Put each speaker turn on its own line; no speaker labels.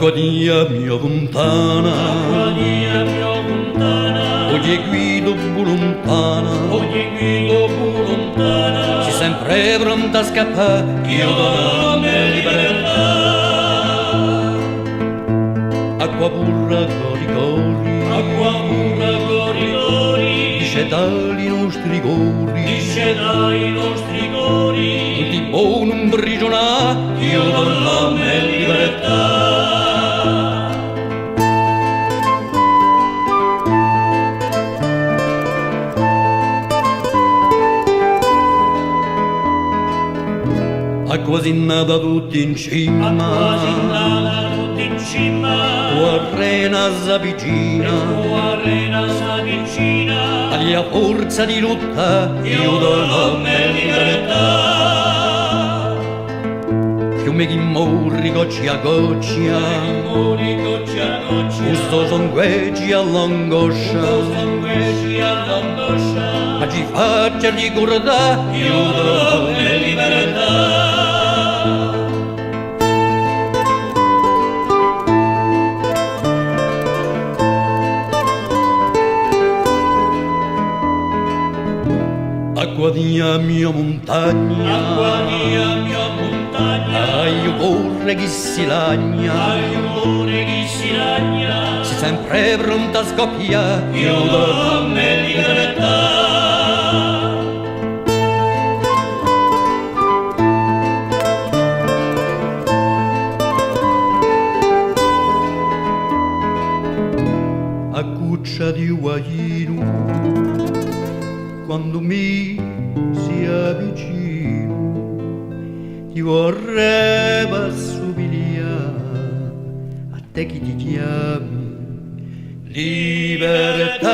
Acqua mia lontana, oggi guido lontana, si sempre pronta a scappare, io do me libertà. Acqua pura cori cori, disce dai nostri cori, tutti buoni imprigionati, io do me libertà. Acqua sinnata tutti in cima, tua arena s'avvicina, alla forza di lotta io do me libertà. Fiume che morri goccia a goccia, questo sangue all'angoscia, ma ci faccia ricordare io do me libertà. Acqua mia montagna, io corre chi si lagna, si sempre pronta a scoppiare, io do me libertà. A cuccia di uaino, quando mi si avvicino, ti vorrei assomigliare a te che ti chiami libertà.